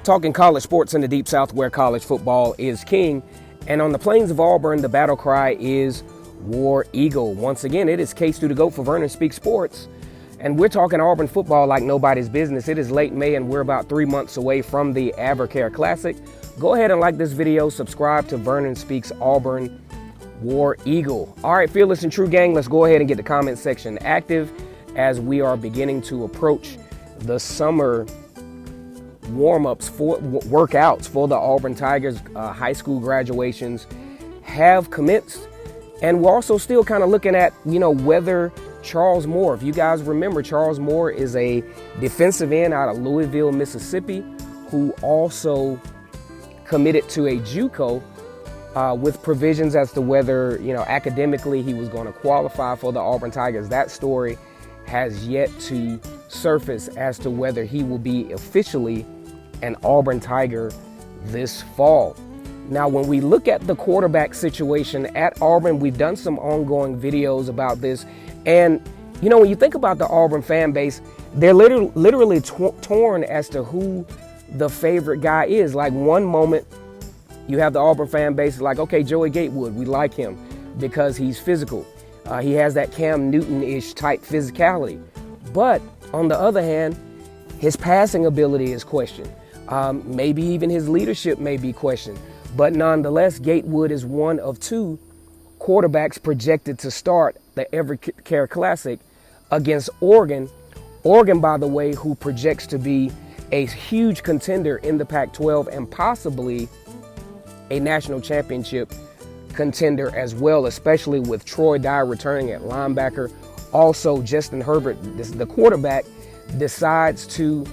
talking college sports in the Deep South where college football is king. And on the plains of Auburn, the battle cry is War Eagle. Once again, it is K-Stu the GOAT for Vernon Speaks Sports. And we're talking Auburn football like nobody's business. It is late May and we're about 3 months away from the Advocare Classic. Go ahead and like this video, subscribe to Vernon Speaks Auburn War Eagle. All right, Fearless and True Gang, let's go ahead and get the comment section active as we are beginning to approach the summer warm-ups for workouts for the Auburn Tigers. High school graduations have commenced, and we're also still kind of looking at, whether Charles Moore, if you guys remember, Charles Moore is a defensive end out of Louisville, Mississippi, who also committed to a JUCO with provisions as to whether, academically he was going to qualify for the Auburn Tigers. That story has yet to surface as to whether he will be officially an Auburn Tiger this fall. Now, when we look at the quarterback situation at Auburn, we've done some ongoing videos about this. And, when you think about the Auburn fan base, they're literally torn as to who the favorite guy is. Like, one moment you have the Auburn fan base like, okay, Joey Gatewood, we like him because he's physical. He has that Cam Newton-ish type physicality. But on the other hand, his passing ability is questioned. Maybe even his leadership may be questioned. But nonetheless, Gatewood is one of two quarterbacks projected to start the Advocare Classic against Oregon. Oregon, by the way, who projects to be a huge contender in the Pac-12 and possibly a national championship contender as well, especially with Troy Dye returning at linebacker. Also, Justin Herbert, the quarterback, decides to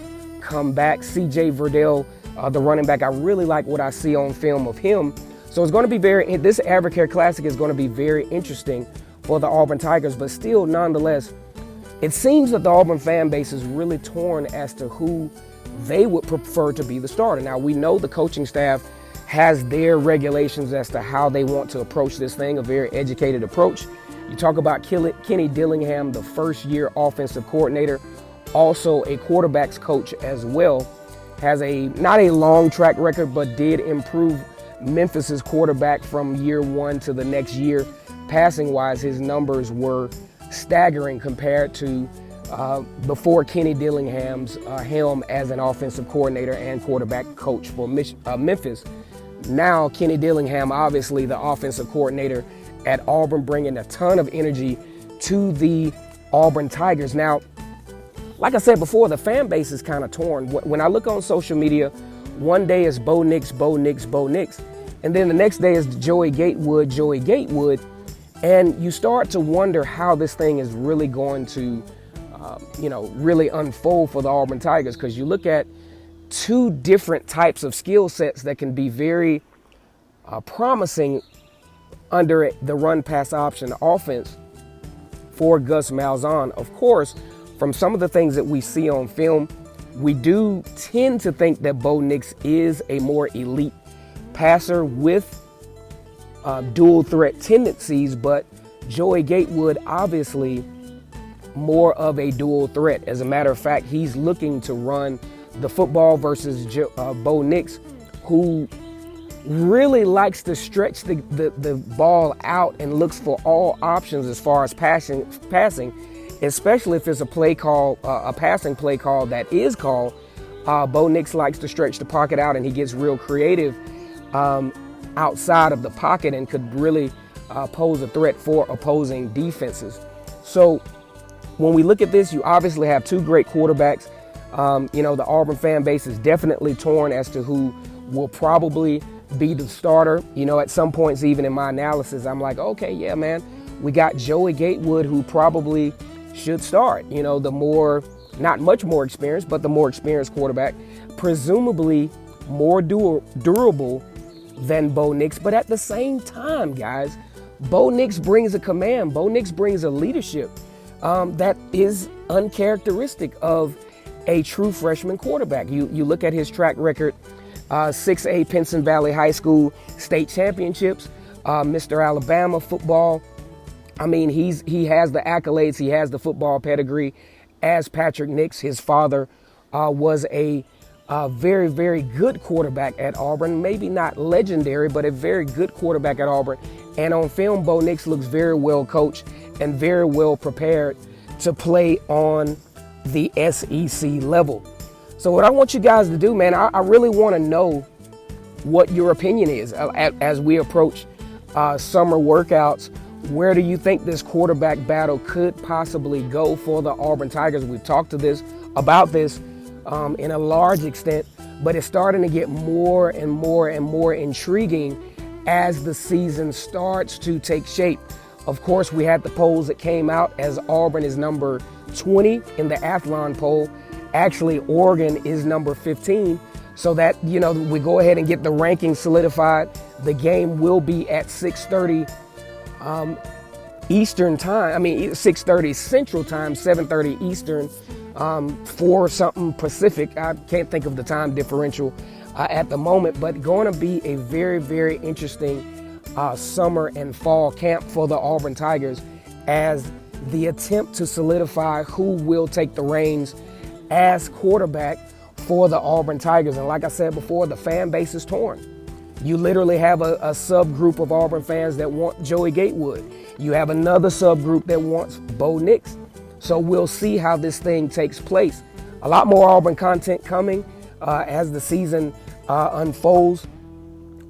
come back. CJ Verdell, the running back, I really like what I see on film of him. So it's going to be this Advocare Classic is going to be very interesting for the Auburn Tigers, but still, nonetheless, it seems that the Auburn fan base is really torn as to who they would prefer to be the starter. Now, we know the coaching staff has their regulations as to how they want to approach this thing, a very educated approach. You talk about Kenny Dillingham, the first-year offensive coordinator, also a quarterback's coach as well, has not a long track record, but did improve Memphis's quarterback from year one to the next year. Passing-wise, his numbers were staggering compared to before Kenny Dillingham's helm as an offensive coordinator and quarterback coach for Memphis. Now, Kenny Dillingham, obviously the offensive coordinator at Auburn, bringing a ton of energy to the Auburn Tigers. Now, like I said before, the fan base is kind of torn. When I look on social media, one day is Bo Nix, Bo Nix, Bo Nix. And then the next day is Joey Gatewood, Joey Gatewood. And you start to wonder how this thing is really going to, really unfold for the Auburn Tigers. Because you look at two different types of skill sets that can be very promising under the run-pass option offense for Gus Malzahn. Of course, from some of the things that we see on film, we do tend to think that Bo Nix is a more elite passer with dual threat tendencies, but Joey Gatewood obviously more of a dual threat. As a matter of fact, he's looking to run the football versus Bo Nix, who really likes to stretch the ball out and looks for all options as far as passing, especially if it's a play call, a passing play call that is called. Bo Nix likes to stretch the pocket out, and he gets real creative outside of the pocket and could really pose a threat for opposing defenses. So when we look at this, you obviously have two great quarterbacks. The Auburn fan base is definitely torn as to who will probably be the starter. At some points, even in my analysis, I'm like, okay, yeah, man, we got Joey Gatewood, who probably should start. Not much more experienced, but the more experienced quarterback, presumably more durable than Bo Nix. But at the same time, guys, Bo Nix brings a command. Bo Nix brings a leadership that is uncharacteristic of a true freshman quarterback. You look at his track record, 6A Pinson Valley High School state championships, Mr. Alabama football. I mean, he has the accolades. He has the football pedigree as Patrick Nix. His father was a a very, very good quarterback at Auburn. Maybe not legendary, but a very good quarterback at Auburn. And on film, Bo Nix looks very well coached and very well prepared to play on the SEC level. So what I want you guys to do, man, I really want to know what your opinion is as we approach summer workouts. Where do you think this quarterback battle could possibly go for the Auburn Tigers? We've talked about this in a large extent, but it's starting to get more and more and more intriguing as the season starts to take shape. Of course, we had the polls that came out as Auburn is number 20 in the Athlon poll. Actually, Oregon is number 15. So that, we go ahead and get the rankings solidified. The game will be at 6:30 Eastern time. 6:30 Central time, 7:30 Eastern, 4 something Pacific. I can't think of the time differential at the moment, but going to be a very, very interesting summer and fall camp for the Auburn Tigers as the attempt to solidify who will take the reins as quarterback for the Auburn Tigers. And like I said before, the fan base is torn. You literally have a subgroup of Auburn fans that want Joey Gatewood. You have another subgroup that wants Bo Nix. So we'll see how this thing takes place. A lot more Auburn content coming as the season unfolds.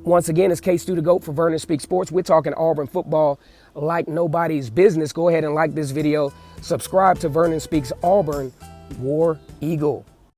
Once again, it's K-Stu the GOAT for Vernon Speaks Sports. We're talking Auburn football like nobody's business. Go ahead and like this video. Subscribe to Vernon Speaks Auburn War Eagle.